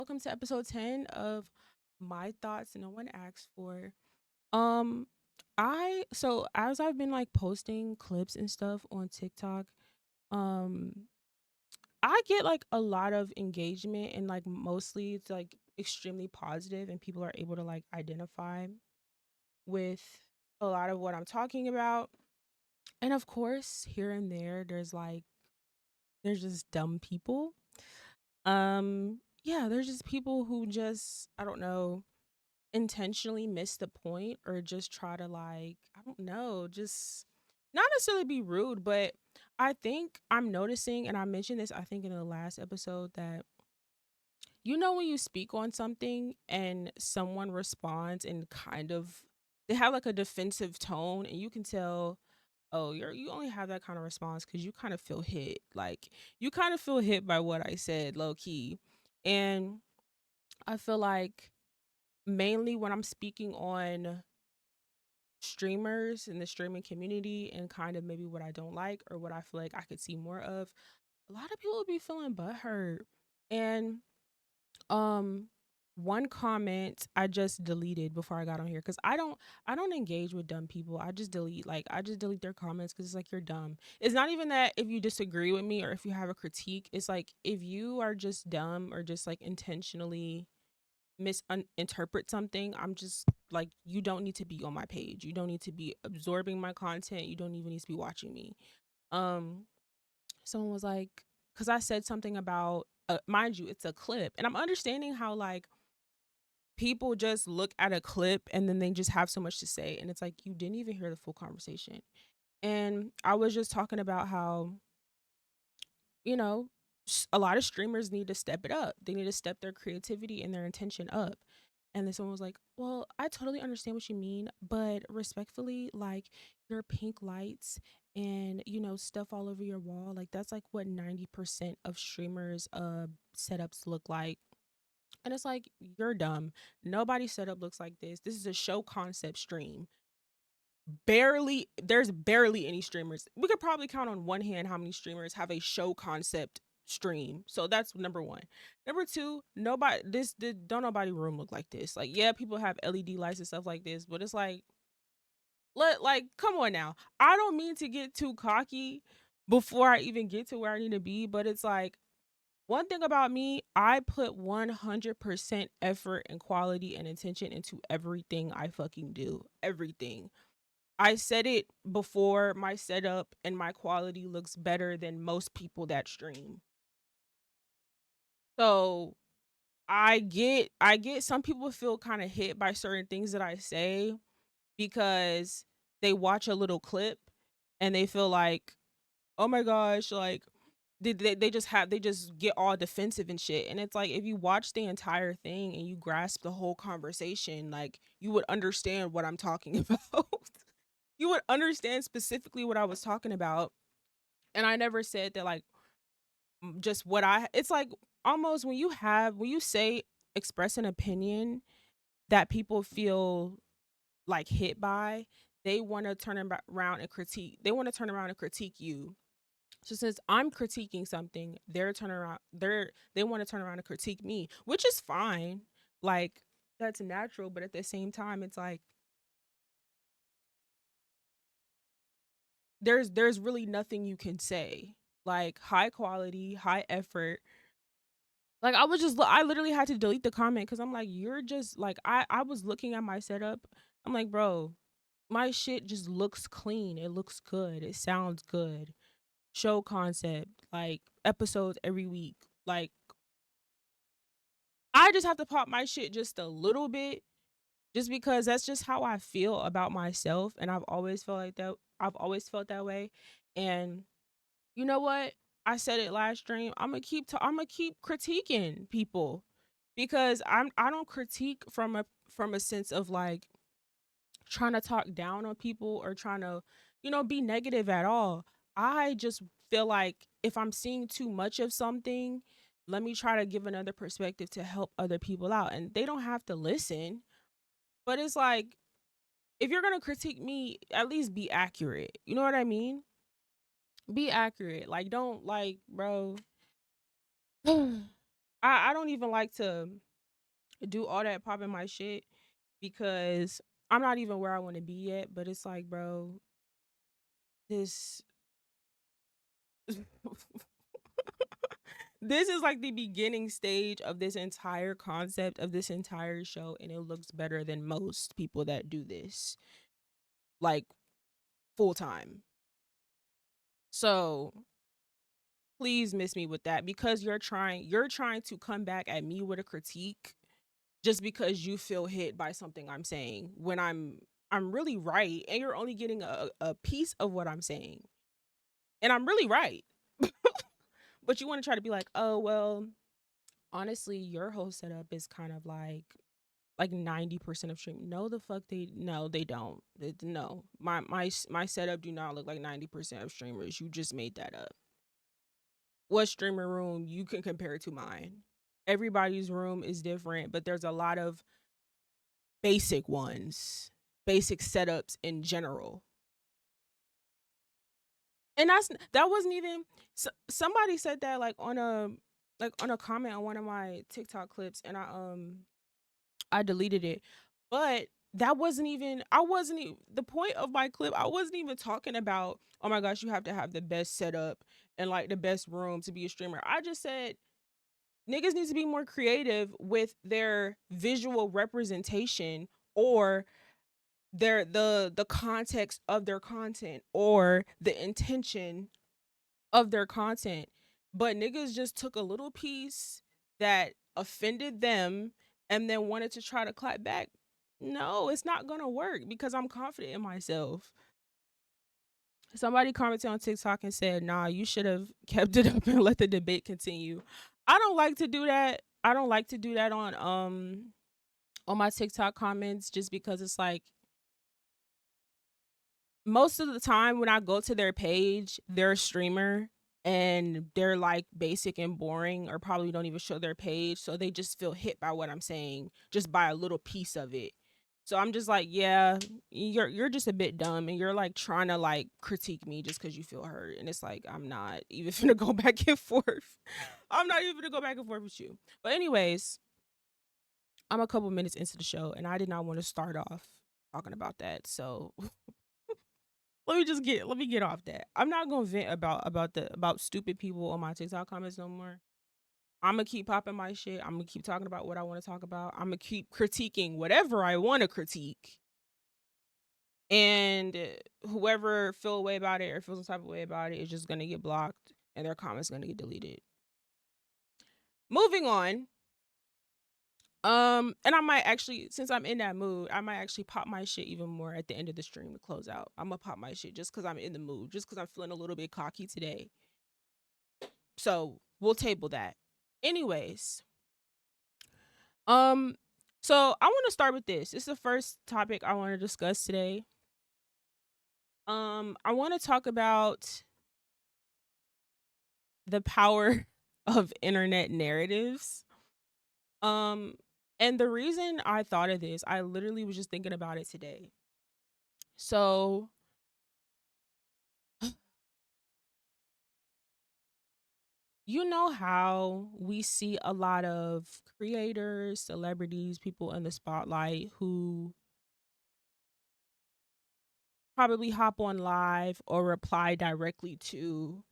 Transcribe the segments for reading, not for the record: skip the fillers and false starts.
Welcome to episode 10 of My Thoughts No One Asked For. Um as I've been like posting clips and stuff on TikTok, um I get like a lot of engagement and like mostly it's like extremely positive and people are able to like identify with a lot of what I'm talking about. And of course, here and there there's just dumb people. Yeah, there's just people who just I don't know intentionally miss the point or just try to like I don't know, just not necessarily be rude, but I think I'm noticing and I mentioned this I think in the last episode that when you speak on something and someone responds and kind of they have like a defensive tone and you can tell oh you only have that kind of response cuz you kind of feel hit, like you kind of feel hit by what I said low key. And I feel like mainly when I'm speaking on streamers in the streaming community and kind of maybe what I don't like or what I feel like I could see more of, a lot of people be feeling butthurt. And um one comment I just deleted before I got on here because I don't engage with dumb people. I just delete their comments because it's like you're dumb. It's not even that if you disagree with me or if you have a critique. It's like if you are just dumb or just like intentionally misinterpret something, I'm just like, you don't need to be on my page. You don't need to be absorbing my content. You don't even need to be watching me. Um, Someone was like, because I said something about, mind you, it's a clip, and I'm understanding how like people just look at a clip and then they just have so much to say, and it's like you didn't even hear the full conversation. And I was just talking about how you know a lot of streamers need to step it up. They need to step their creativity and their intention up. And then someone was like, "Well, I totally understand what you mean, but respectfully, like your pink lights and stuff all over your wall, like that's like what 90% of streamers setups look like." And it's like, "You're dumb. Nobody's setup looks like this. This is a show concept stream. There's barely any streamers. We could probably count on one hand how many streamers have a show concept stream. So that's number one. Number two, don't nobody room look like this. Like, yeah, people have LED lights and stuff like this, but it's like come on now. I don't mean to get too cocky before I even get to where I need to be, but it's like one thing about me, I put 100% effort and quality and intention into everything I fucking do. Everything. I said it before, my setup and my quality looks better than most people that stream. So I get some people feel kind of hit by certain things that I say because they watch a little clip and they feel like, oh my gosh, like they just get all defensive and shit. And it's like if you watch the entire thing and you grasp the whole conversation, like you would understand what I'm talking about. You would understand specifically what I was talking about. And I never said that like just what I it's like almost when you say express an opinion that people feel like hit by, they want to around and critique. They want to turn around and critique you. So since I'm critiquing something, they want to turn around and critique me, which is fine. Like that's natural, but at the same time it's like there's really nothing you can say. Like high quality, high effort. Like I literally had to delete the comment cuz I'm like you're just like I was looking at my setup. I'm like, "Bro, my shit just looks clean. It looks good. It sounds good. Show concept, like episodes every week. Like I just have to pop my shit just a little bit just because that's just how I feel about myself and I've always felt like that. I've always felt that way. And you know what? I said it last stream. I'm gonna keep critiquing people because I don't critique from a sense of like trying to talk down on people or trying to be negative at all. I just feel like if I'm seeing too much of something, let me try to give another perspective to help other people out, and they don't have to listen. But it's like if you're gonna critique me, at least be accurate. You know what I mean? Be accurate. Like don't like, bro. I don't even like to do all that popping my shit because I'm not even where I want to be yet. But it's like, bro, this this is like the beginning stage of this entire concept of this entire show, and it looks better than most people that do this like full time. So please miss me with that because you're trying to come back at me with a critique just because you feel hit by something I'm saying when I'm really right, and you're only getting a piece of what I'm saying. And I'm really right. But you want to try to be like, "Oh, well, honestly, your whole setup is kind of like 90% of stream." No, the fuck they don't. No. My setup do not look like 90% of streamers. You just made that up. What streamer room you can compare it to mine? Everybody's room is different, but there's a lot of basic ones, basic setups in general. And that wasn't even somebody said that like on a comment on one of my TikTok clips, and I deleted it. But that wasn't even I wasn't even the point of my clip. I wasn't even talking about, oh my gosh, you have to have the best setup and like the best room to be a streamer. I just said niggas need to be more creative with their visual representation, or the context of their content, or the intention of their content. But niggas just took a little piece that offended them and then wanted to try to clap back. No, it's not gonna work because I'm confident in myself. Somebody commented on TikTok and said, nah, you should have kept it up and let the debate continue. I don't like to do that. I don't like to do that on my TikTok comments, just because it's like most of the time when I go to their page, they're a streamer and they're like basic and boring, or probably don't even show their page. So they just feel hit by what I'm saying, just by a little piece of it. So I'm just like, yeah, you're just a bit dumb, and you're like trying to like critique me just because you feel hurt. And it's like, I'm not even gonna go back and forth. I'm not even gonna go back and forth with you. But anyways, I'm a couple minutes into the show and I did not want to start off talking about that. So let me get off that. I'm not gonna vent about stupid people on my TikTok comments no more. I'm gonna keep popping my shit. I'm gonna keep talking about what I want to talk about. I'm gonna keep critiquing whatever I want to critique. And whoever feel a way about it or feels some type of way about it is just gonna get blocked, and their comments gonna get deleted. Moving on. And I might actually, since I'm in that mood, I might actually pop my shit even more at the end of the stream to close out. I'm gonna pop my shit just because I'm in the mood, just because I'm feeling a little bit cocky today. So we'll table that. Anyways, um, so I want to start with this. It's the first topic I want to discuss today. I want to talk about the power of internet narratives. Um, and the reason I thought of this, I literally was just thinking about it today. So you know how we see a lot of creators, celebrities, people in the spotlight who probably hop on live or reply directly to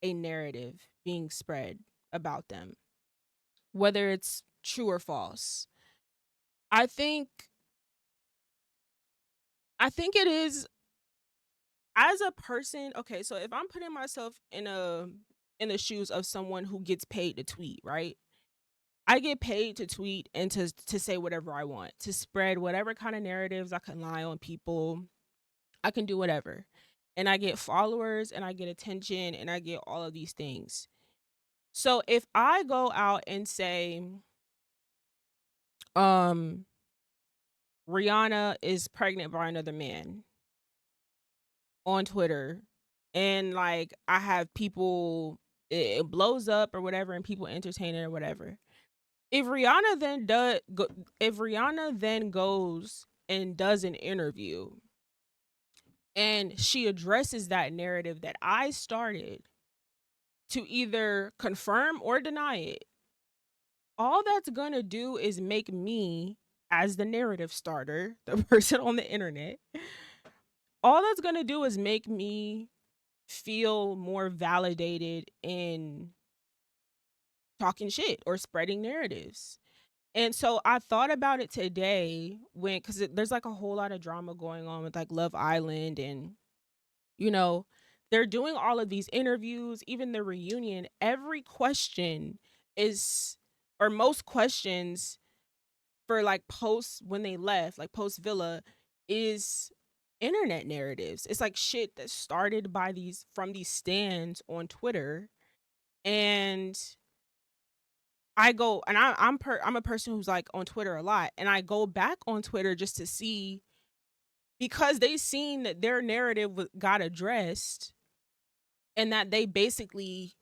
a narrative being spread about them, whether it's true or false. I think I think it is, as a person, okay, so if I'm putting myself in the shoes of someone who gets paid to tweet, right? I get paid to tweet and to say whatever I want, to spread whatever kind of narratives. I can lie on people. I can do whatever. And I get followers and I get attention and I get all of these things. So if I go out and say, um, Rihanna is pregnant by another man on Twitter, and like I have people, it blows up or whatever, and people entertain it or whatever. If Rihanna then if Rihanna then goes and does an interview and she addresses that narrative that I started, to either confirm or deny it, all that's gonna do is make me, as the narrative starter, the person on the internet, all that's gonna do is make me feel more validated in talking shit or spreading narratives. And so I thought about it today when, because there's like a whole lot of drama going on with like Love Island, and you know, they're doing all of these interviews, even the reunion. Every question is, or most questions for like posts when they left, like post Villa, is internet narratives. It's like shit that started by these from these stands on Twitter. And I'm a person who's like on Twitter a lot, and I go back on Twitter just to see, because they seen that their narrative got addressed, and that they basically,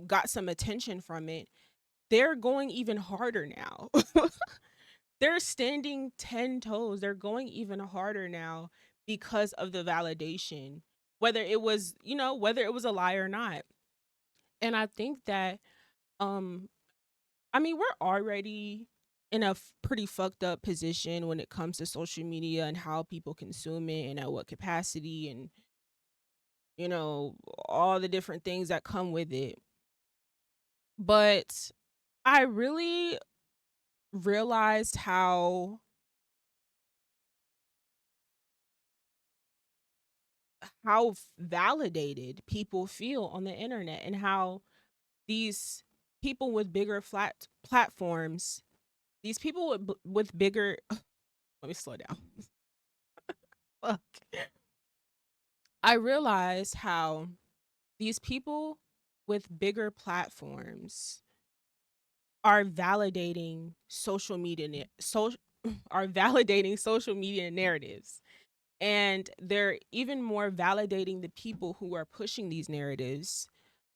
got some attention from it. They're going even harder now. They're standing 10 toes. They're going even harder now because of the validation, whether it was a lie or not. And I think that, um, I mean, we're already in a pretty fucked up position when it comes to social media and how people consume it and at what capacity, and, all the different things that come with it. But I really realized how validated people feel on the internet, and how these people with bigger flat platforms, these people with bigger let me slow down. Fuck. I realized how these people with bigger platforms are validating social media are validating social media narratives, and they're even more validating the people who are pushing these narratives,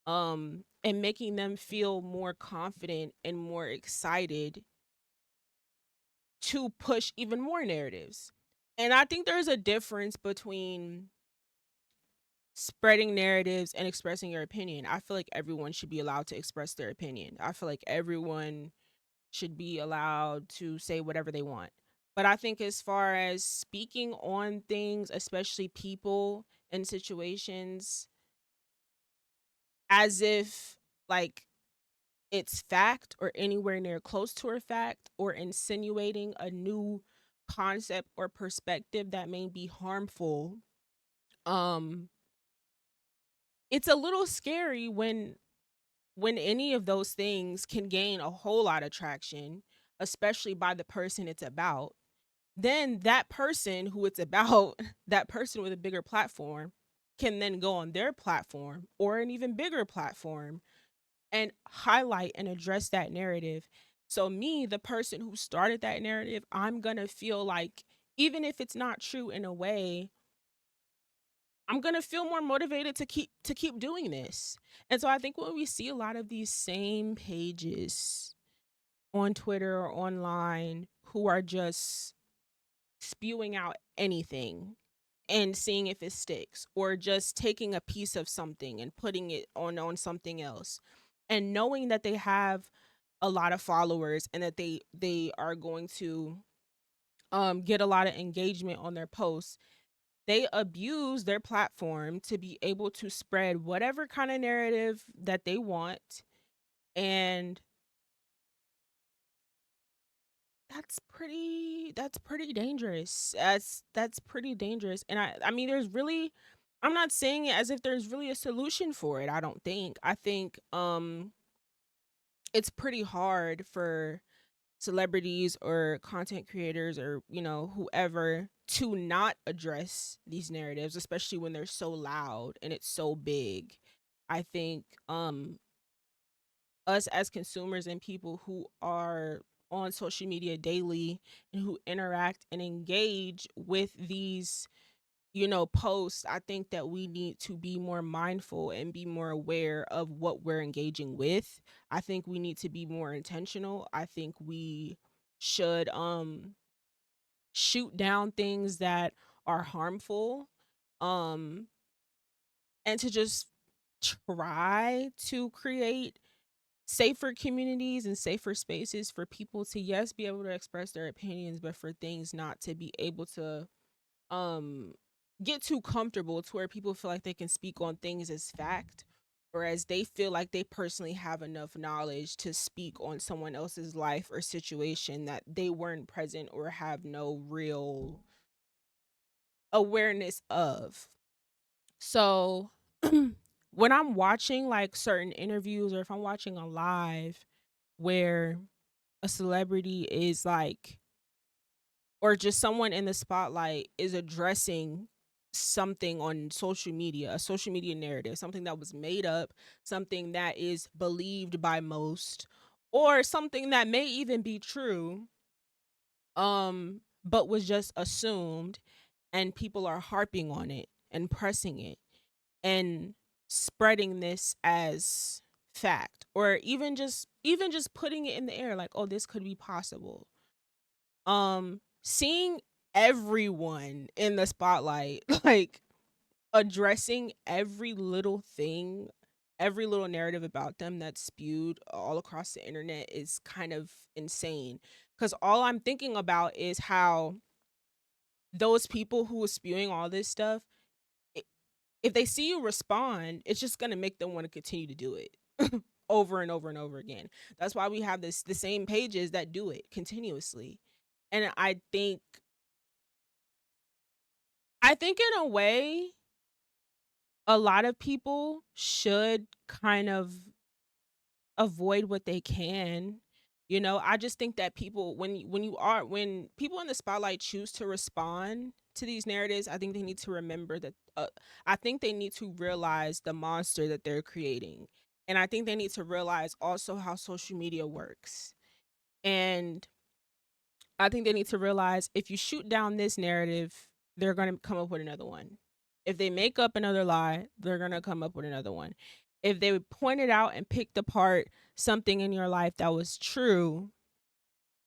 and making them feel more confident and more excited to push even more narratives. And I think there's a difference between spreading narratives and expressing your opinion. I feel like everyone should be allowed to express their opinion. I feel like everyone should be allowed to say whatever they want. But I think as far as speaking on things, especially people and situations, as if like it's fact or anywhere near close to a fact, or insinuating a new concept or perspective that may be harmful, um it's a little scary when any of those things can gain a whole lot of traction, especially by the person it's about. Then that person who it's about, that person with a bigger platform, can then go on their platform or an even bigger platform and highlight and address that narrative. So, me, the person who started that narrative, I'm going to feel like, even if it's not true in a way, I'm going to feel more motivated to keep doing this. And so I think when we see a lot of these same pages on Twitter or online who are just spewing out anything and seeing if it sticks, or just taking a piece of something and putting it on something else, and knowing that they have a lot of followers, and that they are going to get a lot of engagement on their posts, they abuse their platform to be able to spread whatever kind of narrative that they want. And that's pretty dangerous. That's pretty dangerous. And I mean, I'm not saying it as if there's really a solution for it. I think it's pretty hard for celebrities or content creators, or whoever, to not address these narratives, especially when they're so loud and it's so big. I think us as consumers and people who are on social media daily, and who interact and engage with these posts, I think that we need to be more mindful and be more aware of what we're engaging with. I think we need to be more intentional. I think we should shoot down things that are harmful, um and to just try to create safer communities and safer spaces for people to, yes, be able to express their opinions, but for things not to be able to um get too comfortable to where people feel like they can speak on things as fact, or as they feel like they personally have enough knowledge to speak on someone else's life or situation that they weren't present or have no real awareness of. So when I'm watching like certain interviews, or if I'm watching a live where a celebrity is like, or just someone in the spotlight is addressing something on social media, a social media narrative, something that was made up, something that is believed by most, or something that may even be true, but was just assumed, and people are harping on it and pressing it and spreading this as fact, or even just putting it in the air like, oh, this could be possible. Seeing everyone in the spotlight like addressing every little thing, every little narrative about them that's spewed all across the internet is kind of insane, cuz all I'm thinking about is how those people who are spewing all this stuff, i- if they see you respond, it's just going to make them want to continue to do it over and over and over again. That's why we have the same pages that do it continuously. And I think in a way, a lot of people should kind of avoid what they can. I just think that people, when people in the spotlight choose to respond to these narratives, I think they need to remember that I think they need to realize the monster that they're creating. And I think they need to realize also how social media works. And I think they need to realize, if you shoot down this narrative, they're going to come up with another one. If they make up another lie, they're going to come up with another one. If they pointed out and picked apart something in your life that was true,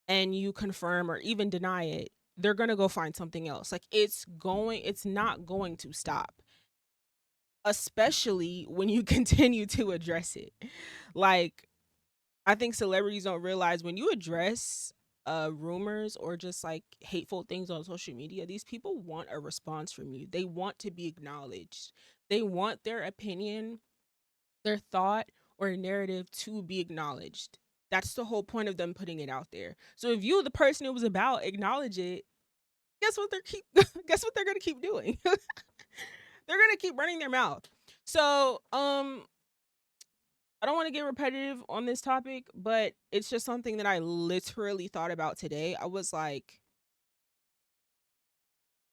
and you confirm or even deny it, they're going to go find something else. Like, it's not going to stop, especially when you continue to address it. Like, I think celebrities don't realize, when you address rumors or just like hateful things on social media, these people want a response from you. They want to be acknowledged. They want their opinion, their thought, or narrative to be acknowledged. That's the whole point of them putting it out there. So if you, the person it was about, acknowledge it, guess what they're keep guess what they're gonna keep doing? They're gonna keep running their mouth. So I don't want to get repetitive on this topic, but it's just something that I literally thought about today. I was like,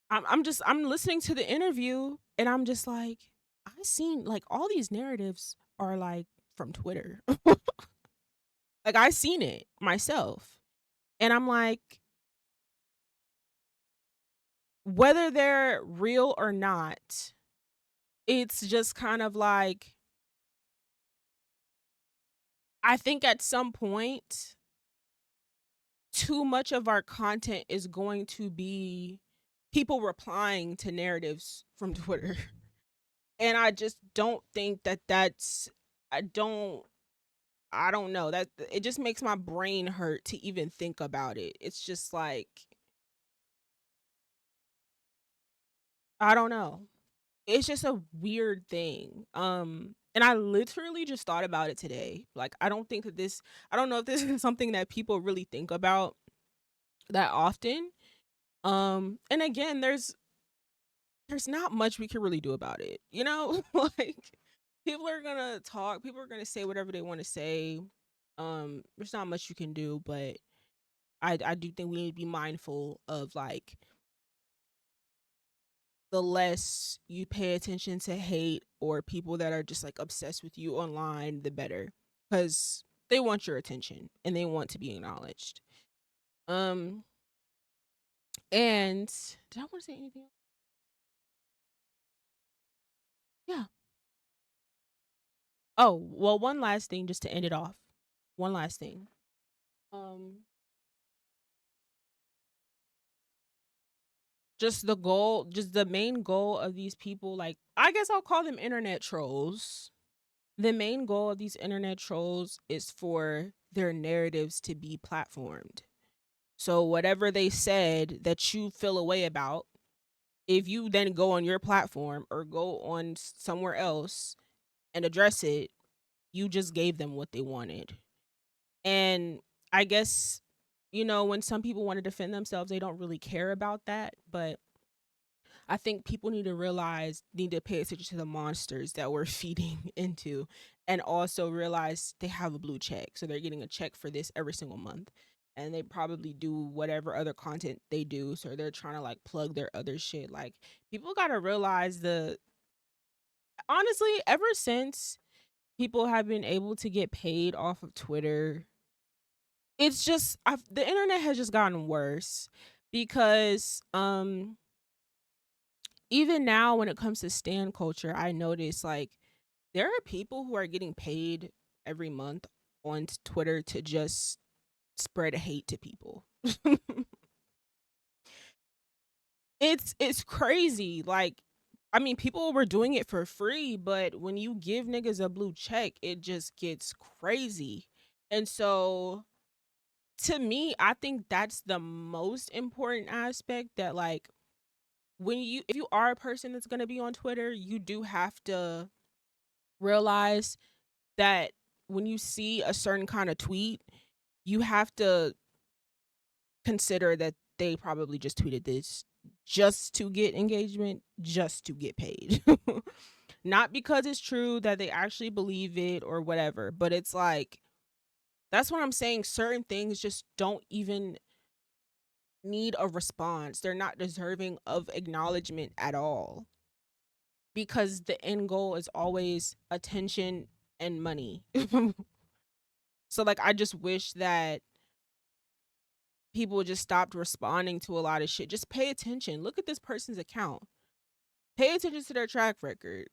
I'm listening to the interview, and I'm just like, I seen like all these narratives are like from Twitter. Like, I seen it myself. And I'm like, whether they're real or not, it's just kind of like, I think at some point too much of our content is going to be people replying to narratives from Twitter. And I just don't think that I don't know. That it just makes my brain hurt to even think about it. It's just like, I don't know. It's just a weird thing. And I literally just thought about it today. Like, I don't know if this is something that people really think about that often. And again, there's not much we can really do about it. Like, people are going to talk, people are going to say whatever they want to say. There's not much you can do, but I do think we need to be mindful of, like, the less you pay attention to hate or people that are just like obsessed with you online, the better, cuz they want your attention and they want to be acknowledged. Um and did I want to say anything else? Yeah. Oh, well, one last thing just to end it off. One last thing. Um just the main goal of these people, like, I guess I'll call them internet trolls. The main goal of these internet trolls is for their narratives to be platformed. So whatever they said that you feel a way about, if you then go on your platform or go on somewhere else and address it, you just gave them what they wanted. And I guess, when some people want to defend themselves, they don't really care about that. But I think people need to pay attention to the monsters that we're feeding into, and also realize they have a blue check. So they're getting a check for this every single month. And they probably do whatever other content they do. So they're trying to like plug their other shit. Like, people got to realize honestly, ever since people have been able to get paid off of Twitter, it's just the internet has just gotten worse because even now when it comes to stan culture, I notice like there are people who are getting paid every month on Twitter to just spread hate to people. It's crazy. Like, I mean, people were doing it for free, but when you give niggas a blue check, it just gets crazy. And so to me, I think that's the most important aspect, that like when you if you are a person that's going to be on Twitter, you do have to realize that when you see a certain kind of tweet, you have to consider that they probably just tweeted this just to get engagement, just to get paid. Not because it's true that they actually believe it or whatever, but it's like that's what I'm saying. Certain things just don't even need a response. They're not deserving of acknowledgement at all, because the end goal is always attention and money. So like I just wish that people just stopped responding to a lot of shit. Just pay attention. Look at this person's account. Pay attention to their track record.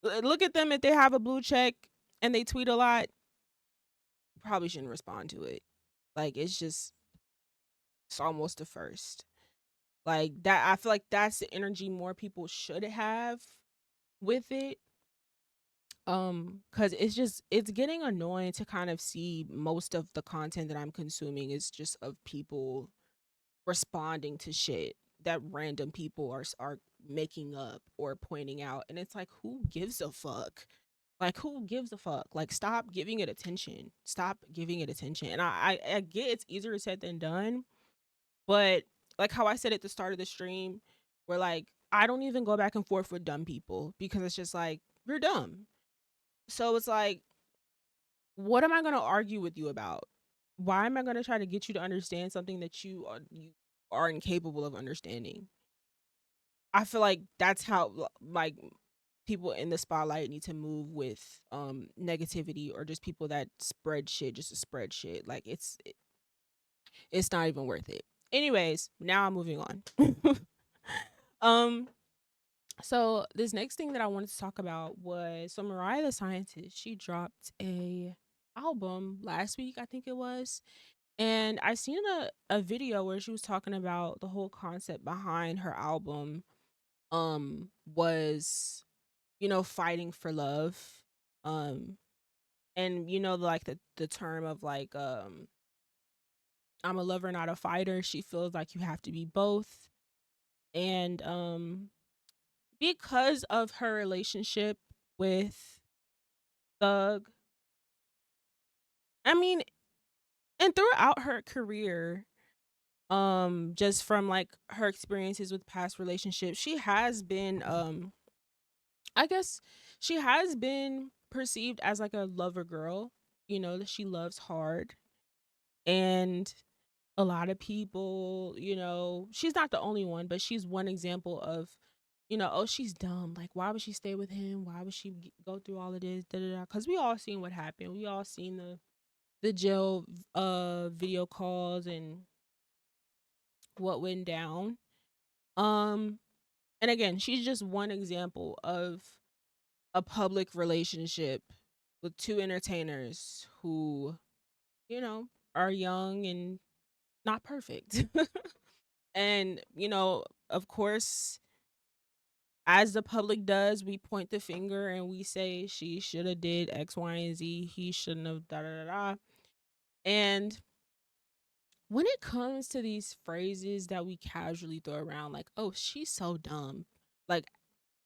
Look at them if they have a blue check and they tweet a lot. Probably shouldn't respond to it. Like it's almost the first. Like that, I feel like that's the energy more people should have with it. Cuz it's getting annoying to kind of see most of the content that I'm consuming is just of people responding to shit that random people are making up or pointing out, and it's like, who gives a fuck? Like, who gives a fuck? Like, stop giving it attention. Stop giving it attention. And I get it's easier said than done, but like how I said at the start of the stream, where like I don't even go back and forth with dumb people because it's just like you're dumb. So it's like, what am I going to argue with you about? Why am I going to try to get you to understand something that you are incapable of understanding? I feel like that's how like people in the spotlight need to move with negativity, or just people that spread shit just to spread shit. Like it's not even worth it. Anyways, now I'm moving on. um so this next thing that I wanted to talk about was, so Mariah the Scientist, she dropped a album last week, I think it was. And I seen a video where she was talking about the whole concept behind her album was, fighting for love. Um and like the term of like I'm a lover not a fighter. She feels like you have to be both. And because of her relationship with Thug, I mean, and throughout her career, just from like her experiences with past relationships, she has been I guess she has been perceived as like a lover girl, that she loves hard. And a lot of people, she's not the only one, but she's one example of, oh, she's dumb. Like, why would she stay with him? Why would she go through all of this? Da, da, da. Because we all seen what happened. We all seen the jail video calls and what went down. Um, and again, she's just one example of a public relationship with two entertainers who, you know, are young and not perfect. And, of course, As the public does, we point the finger and we say she should have did X, Y, and Z. He shouldn't have da da da da. And when it comes to these phrases that we casually throw around, like, oh, she's so dumb, like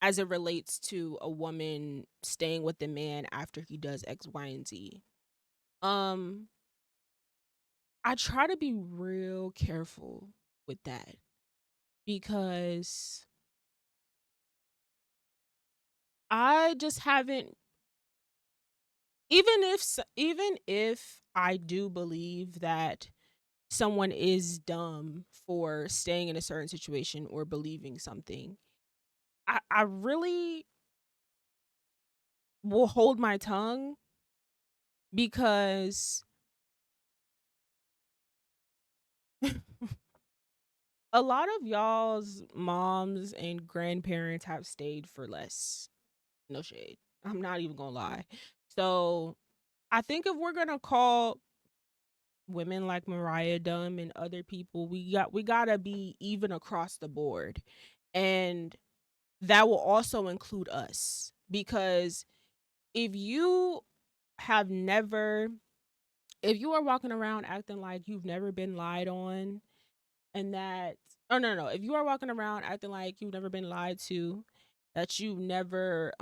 as it relates to a woman staying with the man after he does X, Y, and Z. Um, I try to be real careful with that because I just haven't, even if I do believe that someone is dumb for staying in a certain situation or believing something, I really will hold my tongue because a lot of y'all's moms and grandparents have stayed for less. No shade. I'm not even gonna lie. So I think if we're gonna call women like Mariah dumb and other people, we gotta be even across the board. And that will also include us. Because if you have never if you are walking around acting like you've never been lied on, and that oh no, if you are walking around acting like you've never been lied to, that you never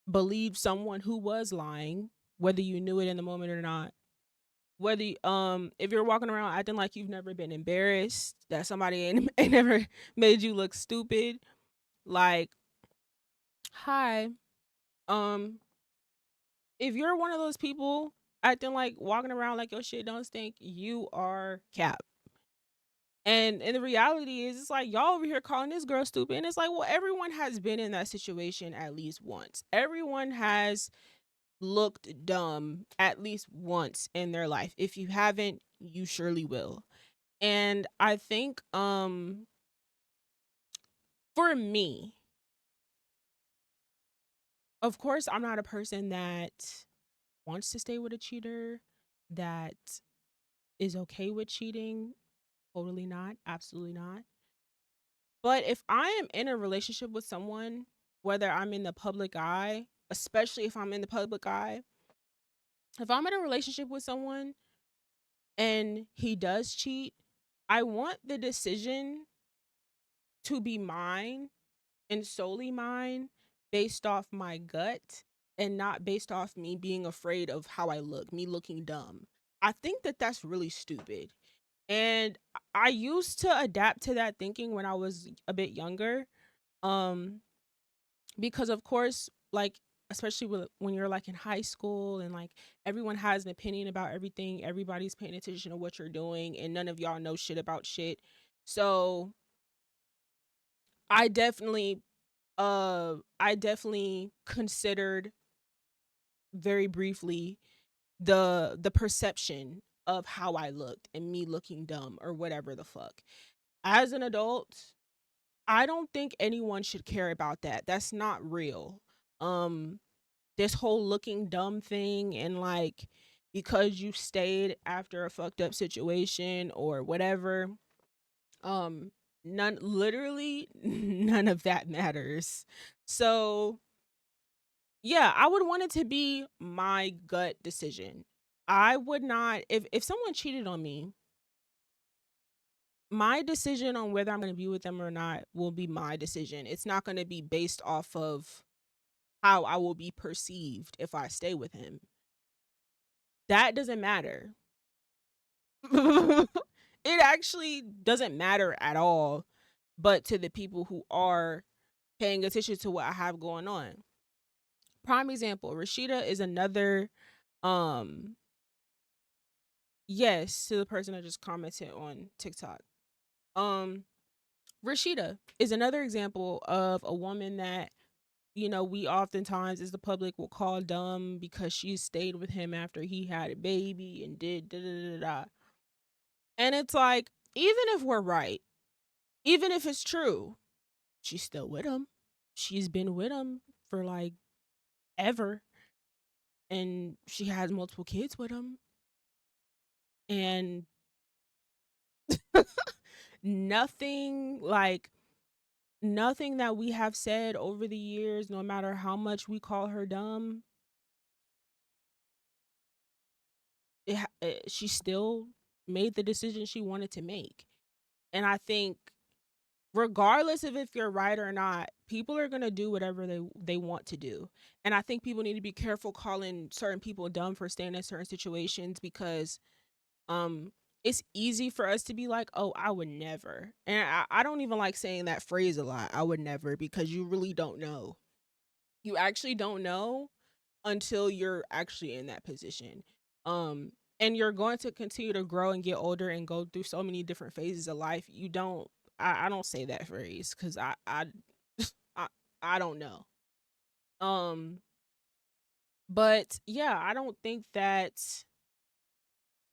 believed someone who was lying, whether you knew it in the moment or not, whether if you're walking around acting like you've never been embarrassed, that somebody ain't never made you look stupid, like, hi, um if you're one of those people acting like walking around like your shit don't stink, you are cap. And the reality is, it's like y'all over here calling this girl stupid. And it's like, well, everyone has been in that situation at least once. Everyone has looked dumb at least once in their life. If you haven't, you surely will. And I think for me, of course, I'm not a person that wants to stay with a cheater, that is okay with cheating. Totally not. Absolutely not. But if I am in a relationship with someone, whether I'm in the public eye, especially if I'm in the public eye, if I'm in a relationship with someone and he does cheat, I want the decision to be mine and solely mine, based off my gut and not based off me being afraid of how I look, me looking dumb. I think that that's really stupid. And I used to adapt to that thinking when I was a bit younger. Um because of course, like, especially when you're like in high school and like everyone has an opinion about everything, everybody's paying attention to what you're doing and none of y'all know shit about shit. So I definitely I definitely considered very briefly the perception of how I looked and me looking dumb or whatever the fuck. As an adult, I don't think anyone should care about that. That's not real. Um this whole looking dumb thing, and like, because you stayed after a fucked up situation or whatever, um none, literally none of that matters. So yeah, I would want it to be my gut decision. I would not, if someone cheated on me, my decision on whether I'm going to be with them or not will be my decision. It's not going to be based off of how I will be perceived if I stay with him. That doesn't matter. It actually doesn't matter at all, but to the people who are paying attention to what I have going on. Prime example, Rashida is another, um yes, to the person that just commented on TikTok. Um Rashida is another example of a woman that, we oftentimes as the public will call dumb because she stayed with him after he had a baby and did da da da da. And it's like, even if we're right, even if it's true, she's still with him. She's been with him for like ever, and she has multiple kids with him. And nothing like nothing that we have said over the years, no matter how much we call her dumb, she still made the decision she wanted to make. And I think regardless of if you're right or not, people are going to do whatever they want to do. And I think people need to be careful calling certain people dumb for staying in certain situations because um it's easy for us to be like, "Oh, I would never." And I don't even like saying that phrase a lot. I would never because you really don't know. You actually don't know until you're actually in that position. Um and you're going to continue to grow and get older and go through so many different phases of life. You don't I don't say that phrase cuz I I don't know. Um but yeah, I don't think that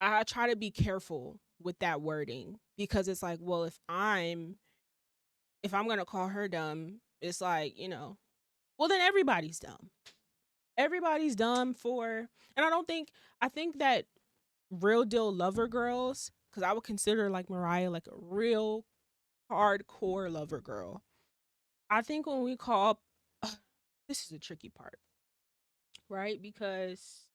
I try to be careful with that wording because it's like, well, if I'm going to call her dumb, it's like, well then everybody's dumb. Everybody's dumb for and I think that real deal lover girls, because I would consider like Mariah like a real hardcore lover girl. I think when we call this is a tricky part, right? Because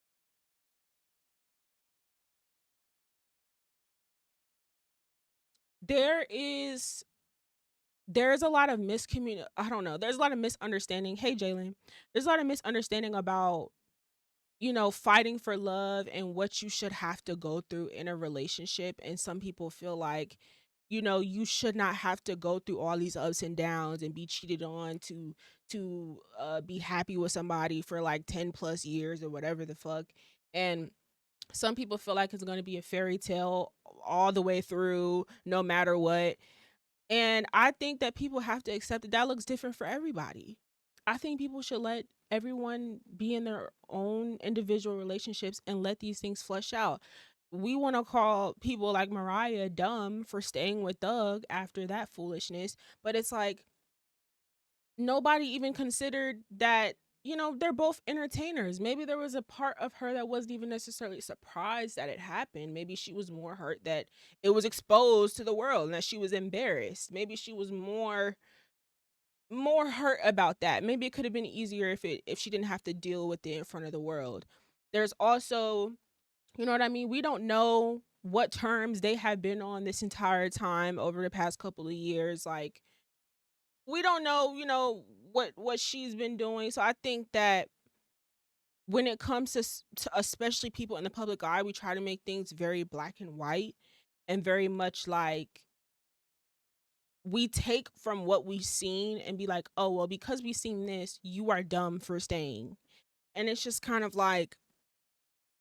there is there's a lot of I don't know, there's a lot of misunderstanding. Hey Jalen. There's a lot of misunderstanding about fighting for love and what you should have to go through in a relationship. And some people feel like, you should not have to go through all these ups and downs and be cheated on to be happy with somebody for like 10 plus years or whatever the fuck. And some people feel like it's going to be a fairy tale all the way through, no matter what. And I think that people have to accept that that looks different for everybody. I think people should let everyone be in their own individual relationships and let these things flesh out. We want to call people like Mariah dumb for staying with Doug after that foolishness, but it's like nobody even considered that, they're both entertainers. Maybe there was a part of her that wasn't even necessarily surprised that it happened. Maybe she was more hurt that it was exposed to the world and that she was embarrassed. Maybe she was more hurt about that. Maybe it could have been easier if she didn't have to deal with it in front of the world. There's also, you know what I mean? We don't know what terms they have been on this entire time over the past couple of years. Like we don't know, what she's been doing. So I think that when it comes to especially people in the public eye, we try to make things very black and white and very much like we take from what we've seen and be like, oh, well, because we've seen this, you are dumb for staying. And it's just kind of like,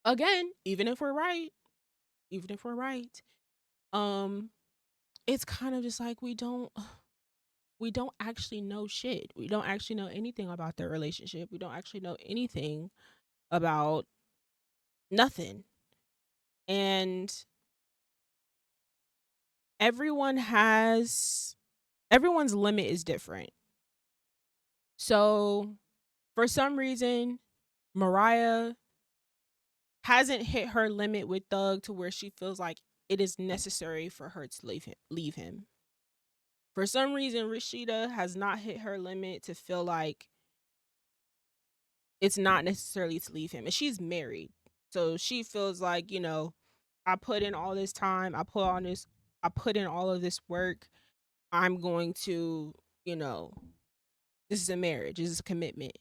again, even if we're right, um, it's kind of just like we don't actually know shit. We don't actually know anything about their relationship. We don't actually know anything about nothing. And everyone has everyone's limit is different. So for some reason, Mariah hasn't hit her limit with Thug to where she feels like it is necessary for her to leave him. For some reason, Rashida has not hit her limit to feel like it's not necessarily to leave him. And she's married. So she feels like, I put in all this time, I put in all of this work. I'm going to, you know, this is a marriage, this is a commitment.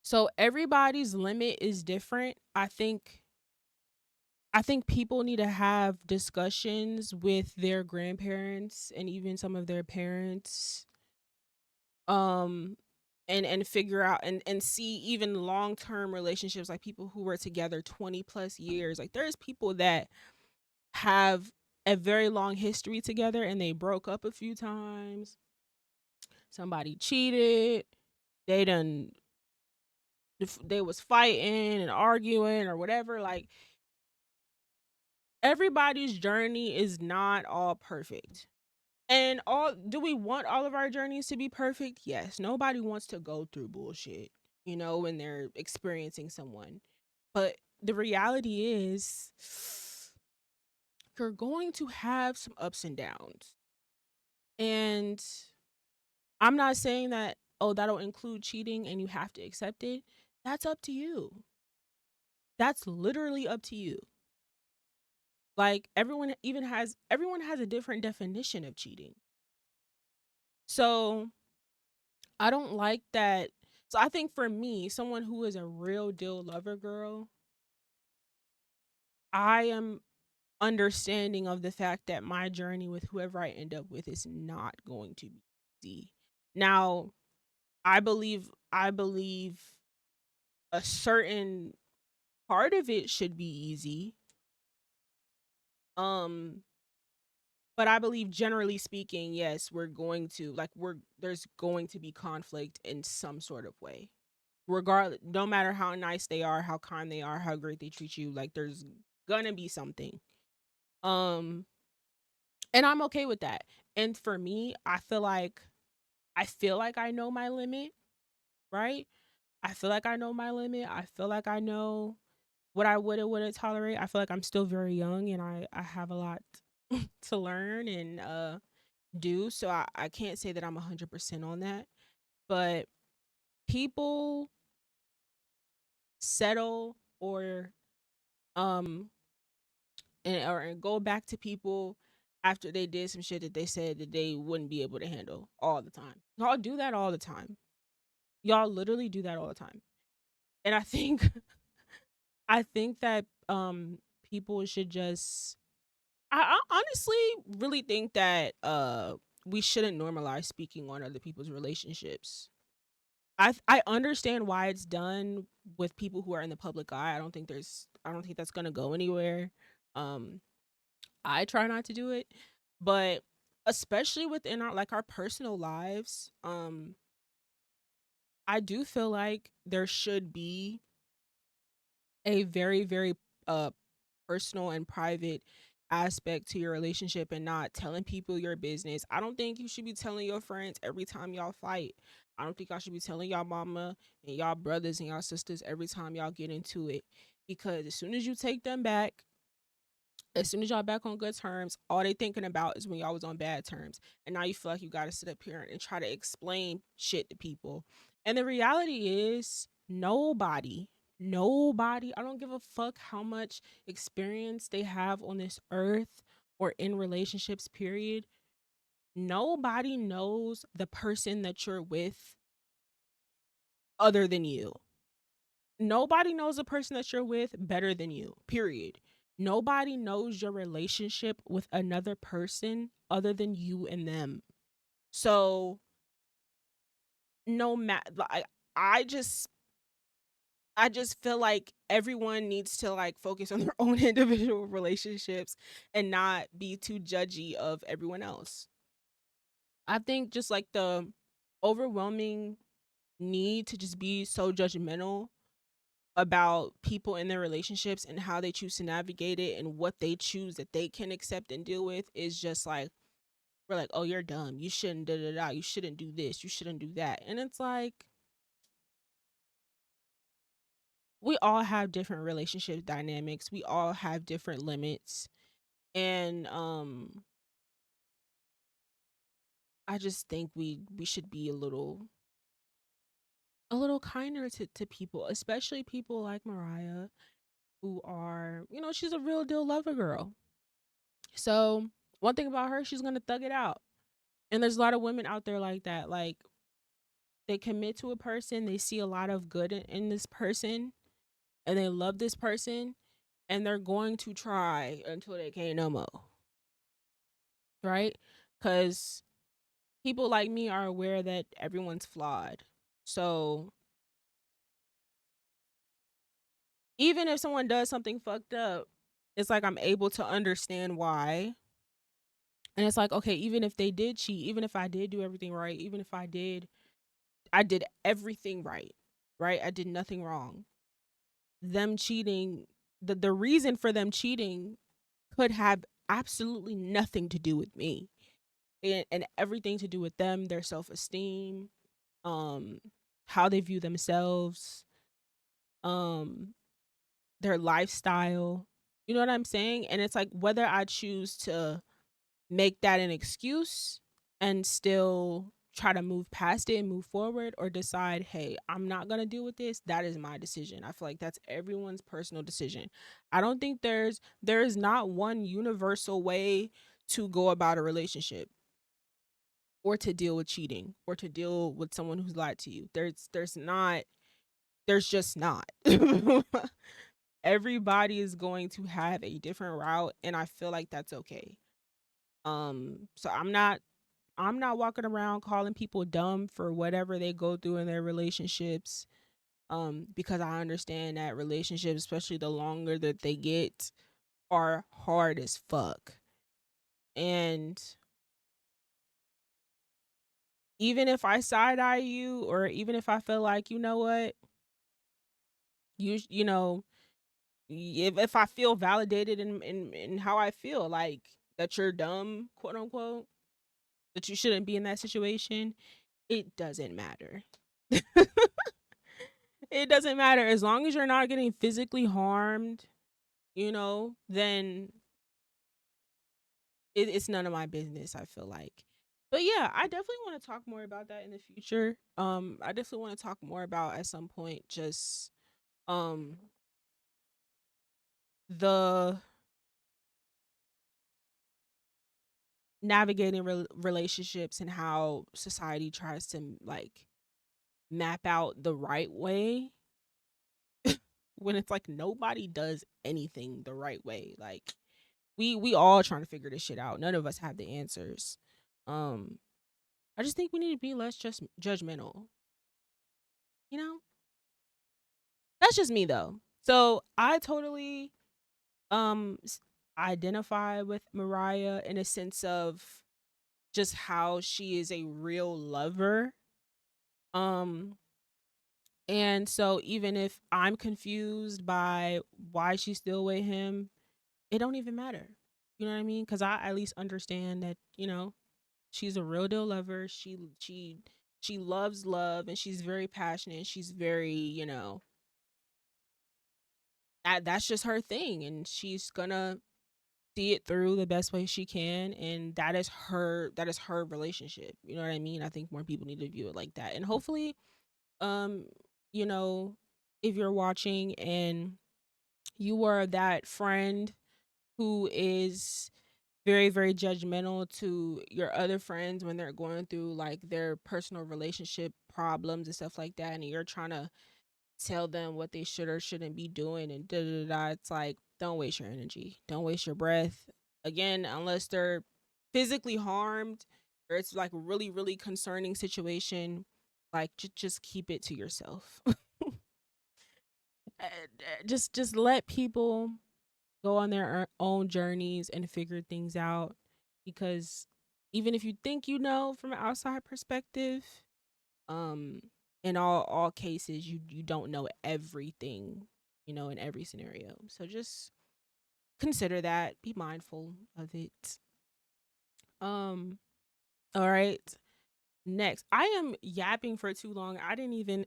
So everybody's limit is different. I think people need to have discussions with their grandparents and even some of their parents, um and figure out and see even long-term relationships, like people who were together 20 plus years. Like there's people that have a very long history together and they broke up a few times. Somebody cheated. They done they was fighting and arguing or whatever. Like everybody's journey is not all perfect. And all do we want all of our journeys to be perfect? Yes. Nobody wants to go through bullshit, when they're experiencing someone. But the reality is you're going to have some ups and downs. And I'm not saying that, oh, that'll include cheating and you have to accept it. That's up to you. That's literally up to you. Like everyone has a different definition of cheating. So I don't like that. So I think for me, someone who is a real deal lover girl, I am understanding of the fact that my journey with whoever I end up with is not going to be easy. Now, I believe a certain part of it should be easy. Um but I believe generally speaking, yes, we're going to like we're there's going to be conflict in some sort of way. Regardless, no matter how nice they are, how kind they are, how great they treat you, like there's gonna be something. Um and I'm okay with that. And for me, I feel like I know my limit, right? I feel like I know my limit. I feel like I know what I would and wouldn't tolerate. I feel like I'm still very young and I have a lot to learn and do. So I can't say that I'm 100% on that. But people settle um and go back to people after they did some shit that they said that they wouldn't be able to handle all the time. Y'all do that all the time. Y'all literally do that all the time. And I think I think that people should just I honestly really think that we shouldn't normalize speaking on other people's relationships. I understand why it's done with people who are in the public eye. I don't think that's going to go anywhere. Um I try not to do it, but especially within our personal lives, I do feel like there should be a very very uh personal and private aspect to your relationship and not telling people your business. I don't think you should be telling your friends every time y'all fight. I don't think y'all should be telling y'all mama and y'all brothers and y'all sisters every time y'all get into it, because as soon as you take them back, as soon as y'all back on good terms, all they thinking about is when y'all was on bad terms. And now you feel like you gotta sit up here and try to explain shit to people. And the reality is nobody, I don't give a fuck how much experience they have on this earth or in relationships, period. Nobody knows the person that you're with other than you. Nobody knows the person that you're with better than you, period. Nobody knows your relationship with another person other than you and them. So, no matter, I just, I just feel like everyone needs to like focus on their own individual relationships and not be too judgy of everyone else. I think just like the overwhelming need to just be so judgmental about people in their relationships and how they choose to navigate it and what they choose that they can accept and deal with is just like, we're like, oh, you're dumb, you shouldn't da da da, you shouldn't do this, you shouldn't do that. And it's like, we all have different relationship dynamics, we all have different limits. And I just think we should be a little kinder to people, especially people like Mariah, who are, she's a real deal lover girl. So one thing about her, she's gonna thug it out. And there's a lot of women out there like that. Like, they commit to a person, they see a lot of good in this person, and they love this person, and they're going to try until they can't no more. Right? Because people like me are aware that everyone's flawed. So even if someone does something fucked up, it's like I'm able to understand why. And it's like, okay, even if they did cheat, even if I did do everything right, even if I did everything right, right? I did nothing wrong. Them cheating, the reason for them cheating could have absolutely nothing to do with me, and everything to do with them, their self-esteem, um how they view themselves, um their lifestyle. You know what I'm saying? And it's like, whether I choose to make that an excuse and still try to move past it and move forward, or decide, hey, I'm not going to deal with this. That is my decision. I feel like that's everyone's personal decision. I don't think there is not one universal way to go about a relationship, or to deal with cheating, or to deal with someone who's lied to you. There's just not. Everybody is going to have a different route, and I feel like that's okay. So I'm not walking around calling people dumb for whatever they go through in their relationships. Because I understand that relationships, especially the longer that they get, are hard as fuck. And even if I side eye you, or even if I feel like, you know what, you know, if I feel validated in how I feel, like that you're dumb, quote unquote, that you shouldn't be in that situation, it doesn't matter. It doesn't matter as long as you're not getting physically harmed, then it's none of my business, I feel like. But yeah, I definitely want to talk more about that in the future. I definitely want to talk more about, at some point, just um the navigating relationships, and how society tries to, like, map out the right way, when it's like nobody does anything the right way. Like, we all trying to figure this shit out. None of us have the answers. Um, I just think we need to be less just judgmental. You know, that's just me though. So I totally identify with Mariah, in a sense of just how she is a real lover. Um, and so even if I'm confused by why she's still with him, it don't even matter. You know what I mean? Because I at least understand that, she's a real deal lover. She loves love, and she's very passionate. She's very, that's just her thing, and she's gonna see it through the best way she can, and that is her relationship. You know what I mean? I think more people need to view it like that. And hopefully, um, you know, if you're watching and you are that friend who is very, very judgmental to your other friends when they're going through, like, their personal relationship problems and stuff like that, and you're trying to tell them what they should or shouldn't be doing, and da da da. It's like, don't waste your energy. Don't waste your breath. Again, unless they're physically harmed, or it's like a really, really concerning situation, like, just keep it to yourself. Just let people go on their own journeys and figure things out, because even if you think, from an outside perspective, um in all cases, you don't know everything, in every scenario. So just consider that, be mindful of it. um all right, next. I am yapping for too long. I didn't even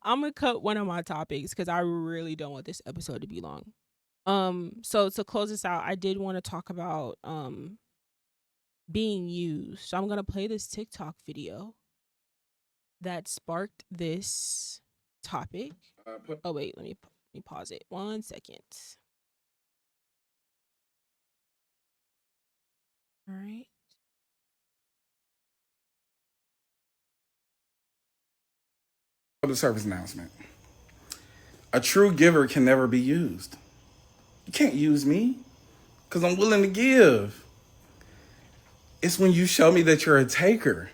I'm gonna cut one of my topics because I really don't want this episode to be long. So to close this out, I did want to talk about being used. So I'm gonna play this TikTok video that sparked this topic. Oh wait, let me pause it 1 second. All right. Public service announcement. A true giver can never be used. You can't use me because I'm willing to give. It's when you show me that you're a taker.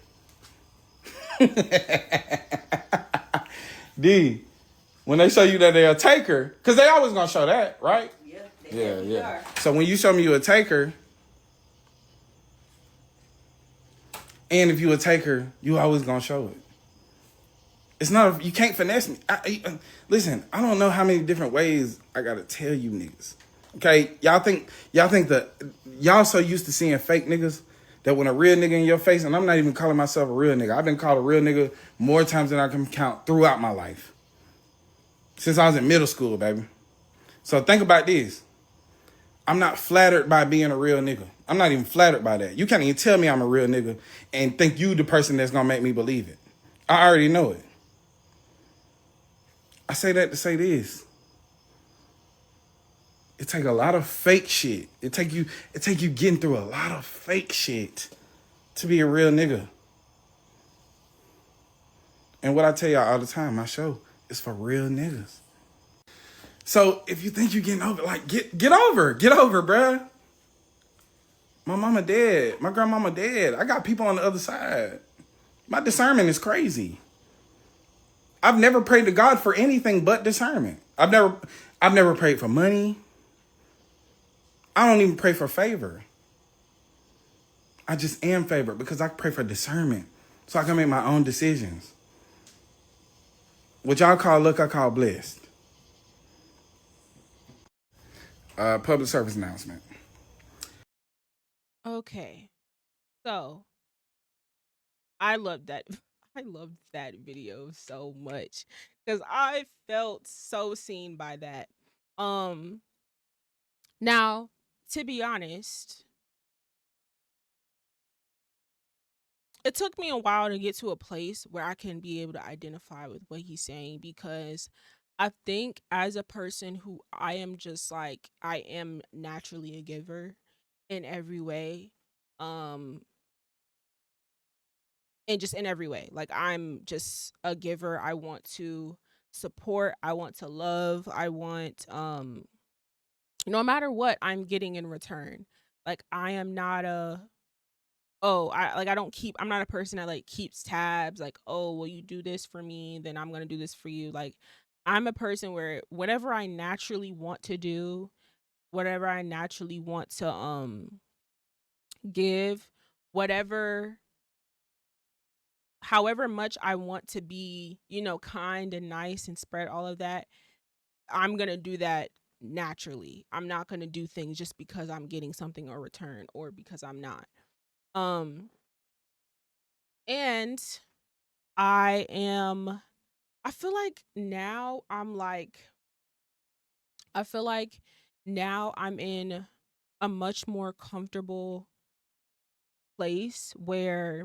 D, when they show you that they're a taker, because they always gonna show that, right? Yeah. So when you show me you a taker, and if you a taker, you always gonna show it. It's not, you can't finesse me. Listen, I don't know how many different ways I gotta tell you niggas. Okay, y'all think that y'all so used to seeing fake niggas that when a real nigga in your face, and I'm not even calling myself a real nigga. I've been called a real nigga more times than I can count throughout my life. Since I was in middle school, baby. So think about this. I'm not flattered by being a real nigga. I'm not even flattered by that. You can't even tell me I'm a real nigga and think you the person that's gonna make me believe it. I already know it. I say that to say this. It take a lot of fake shit. It take you getting through a lot of fake shit to be a real nigga. And what I tell y'all all the time, my show is for real niggas. So if you think you getting over, like get over, bruh. My mama dead. My grandmama dead. I got people on the other side. My discernment is crazy. I've never prayed to God for anything but discernment. I've never prayed for money. I don't even pray for favor. I just am favored because I pray for discernment. So I can make my own decisions. What y'all call luck, I call blessed. Public service announcement. Okay. So I love that. I loved that video so much because I felt so seen by that. Um, Now, to be honest, it took me a while to get to a place where I can be able to identify with what he's saying because I think as a person who I am just like I am naturally a giver in every way. Um and just in every way. Like I'm just a giver. I want to support, I want to love, I want no matter what I'm getting in return. Like I am not a I don't keep I'm not a person that like keeps tabs like, "Oh, well you do this for me, then I'm going to do this for you." Like I'm a person where whatever I naturally want to do, whatever I naturally want to give, whatever however much I want to be, kind and nice and spread all of that, I'm going to do that naturally. I'm not going to do things just because I'm getting something in return or because I'm not. Um and I am I feel like now I'm like I feel like now I'm in a much more comfortable place where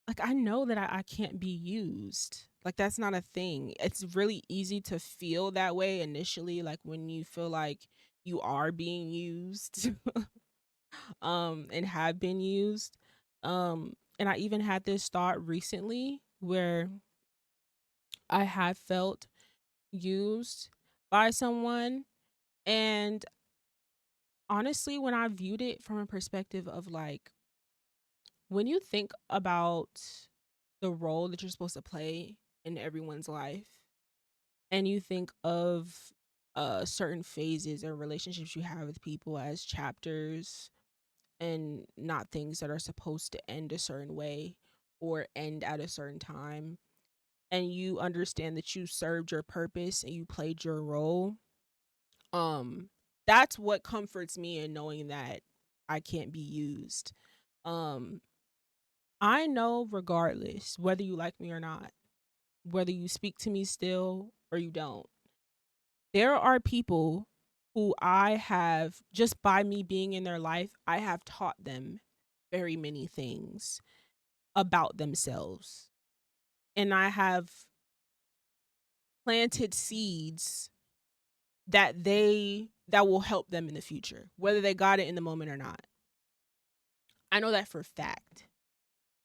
like I know that I can't be used. Like that's not a thing. It's really easy to feel that way initially, like when you feel like you are being used and have been used. And I even had this thought recently where I have felt used by someone. And honestly, when I viewed it from a perspective of like, when you think about the role that you're supposed to play in everyone's life, and you think of certain phases or relationships you have with people as chapters and not things that are supposed to end a certain way or end at a certain time, and you understand that you served your purpose and you played your role, um that's what comforts me in knowing that I can't be used. um I know regardless whether you like me or not, whether you speak to me still or you don't, there are people who I have, just by me being in their life, I have taught them very many things about themselves, and I have planted seeds that will help them in the future, whether they got it in the moment or not. I know that for a fact.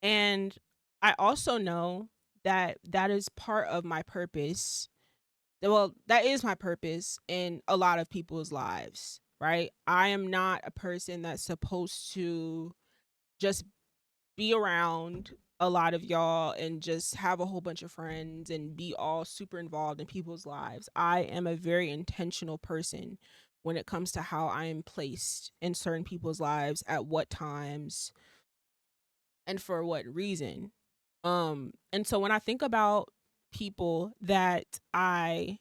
And I also know that that is part of my purpose. Well, that is my purpose in a lot of people's lives, right? I am not a person that's supposed to just be around a lot of y'all and just have a whole bunch of friends and be all super involved in people's lives. I am a very intentional person when it comes to how I am placed in certain people's lives at what times and for what reason. And so when I think about people that I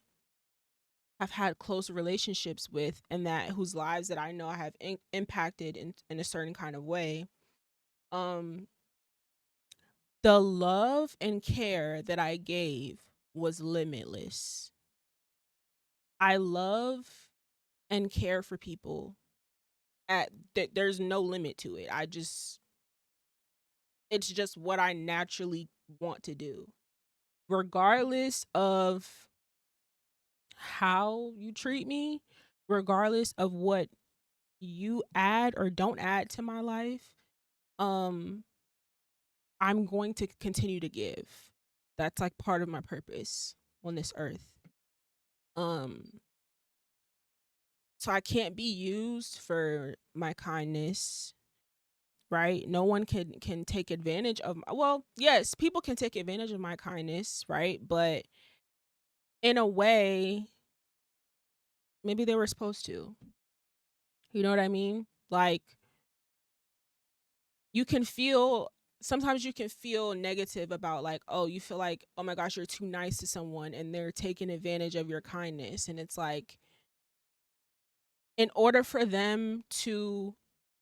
have had close relationships with and that whose lives that I know I have impacted in a certain kind of way, um the love and care that I gave was limitless. I love and care for people at there's no limit to it. It's just what I naturally want to do. Regardless of how you treat me, regardless of what you add or don't add to my life, um I'm going to continue to give. That's like part of my purpose on this earth. Um so I can't be used for my kindness, right? No one can take advantage of well, yes, people can take advantage of my kindness, right? But in a way, maybe they were supposed to. You know what I mean? Like you can feel sometimes you can feel negative about like, oh, you feel like, oh my gosh, you're too nice to someone and they're taking advantage of your kindness. And it's like, in order for them to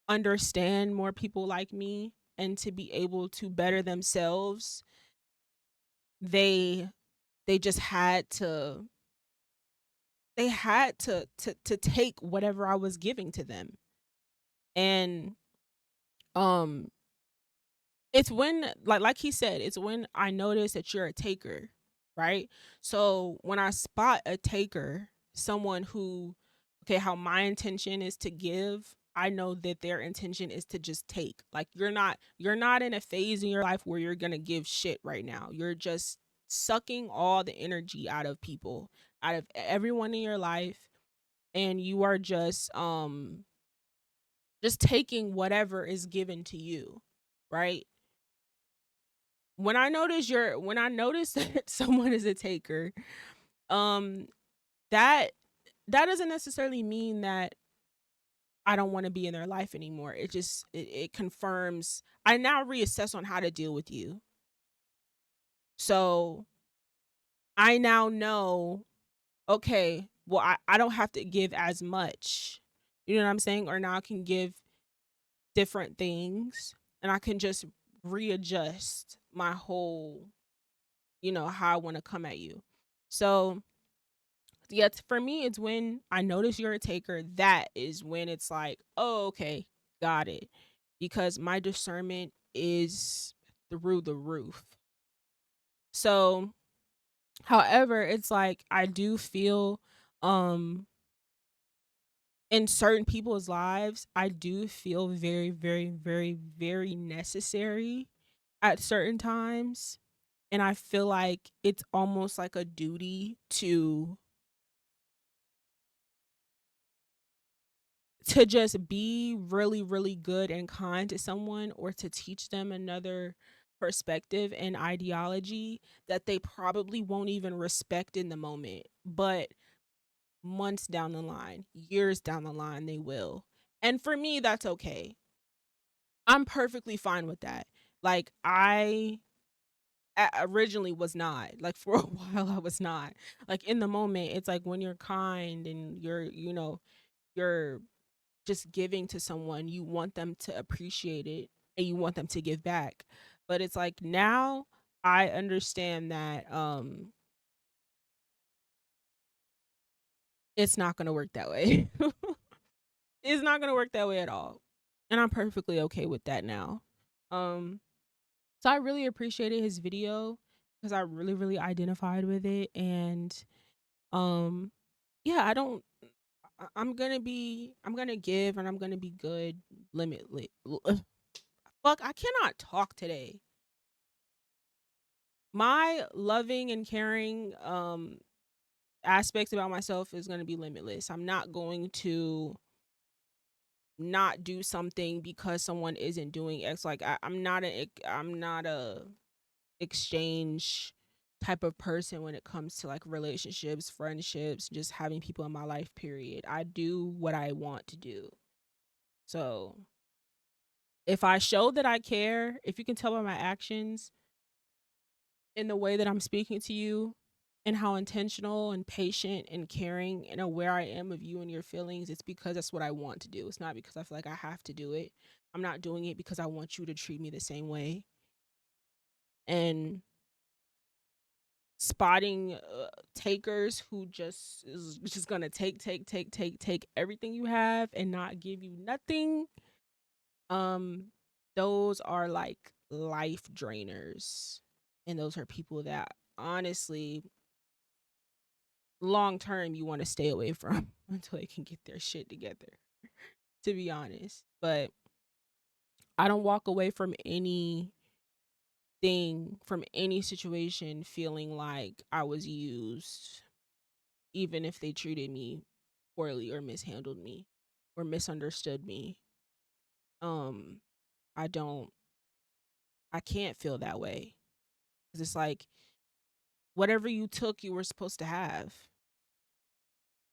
understand more people like me and to be able to better themselves, they they just had to to take whatever I was giving to them. And um it's when like he said, it's when I notice that you're a taker, right? So when I spot a taker, someone who okay, how my intention is to give, I know that their intention is to just take. Like you're not in a phase in your life where you're going to give shit right now. You're just sucking all the energy out of people, out of everyone in your life, and you are just taking whatever is given to you, right? When I notice that someone is a taker, um that that doesn't necessarily mean that I don't want to be in their life anymore. It confirms I now reassess on how to deal with you. So I now know, okay, well, I don't have to give as much. You know what I'm saying? Or now I can give different things and I can just readjust my whole, how I want to come at you. So yeah, for me, it's when I notice you're a taker. That is when it's like, oh, okay, got it, because my discernment is through the roof. So, however, it's like I do feel, um, in certain people's lives, I do feel very, very, very, very necessary at certain times, and I feel like it's almost like a duty to just be really, really good and kind to someone or to teach them another perspective and ideology that they probably won't even respect in the moment. But months down the line, years down the line, they will. And for me, that's okay. I'm perfectly fine with that. Like, originally was not. Like, for a while, I was not. Like, in the moment, it's like when you're kind and you're just giving to someone, you want them to appreciate it and you want them to give back. But it's like now I understand that it's not going to work that way. It's not going to work that way at all. And I'm perfectly okay with that now. Um so I really appreciated his video because I really really identified with it. And um yeah, I'm going to give and I'm going to be good limitless. Fuck, I cannot talk today. My loving and caring aspects about myself is going to be limitless. I'm not going to not do something because someone isn't doing X. Like I'm not a exchange type of person when it comes to like relationships, friendships, just having people in my life, period. I do what I want to do. So if I show that I care, if you can tell by my actions, in the way that I'm speaking to you and how intentional and patient and caring and aware I am of you and your feelings, it's because that's what I want to do. It's not because I feel like I have to do it. I'm not doing it because I want you to treat me the same way. And spotting takers who just is just gonna take everything you have and not give you nothing. Um, those are like life drainers, and those are people that honestly, long term, you want to stay away from until they can get their shit together. To be honest, but I don't walk away from any situation feeling like I was used, even if they treated me poorly or mishandled me or misunderstood me. Um, I don't, I can't feel that way because it's like whatever you took, you were supposed to have.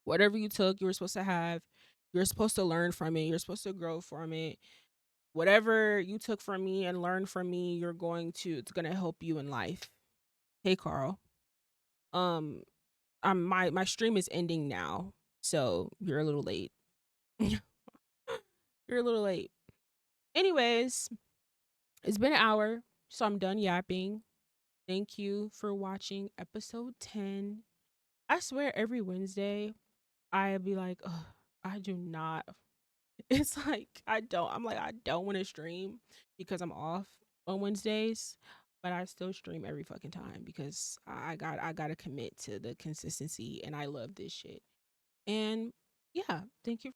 Whatever you took, you were supposed to have. You're supposed to learn from it. You're supposed to grow from it. Whatever you took from me and learned from me, it's gonna help you in life. Hey, Carl. Um, my stream is ending now, so you're a little late. You're a little late. Anyways, it's been an hour, so I'm done yapping. Thank you for watching episode 10. I swear every Wednesday I'll be like, ugh, I do not. It's like I don't want to stream because I'm off on Wednesdays, but I still stream every fucking time because I gotta commit to the consistency and I love this shit. And yeah, thank you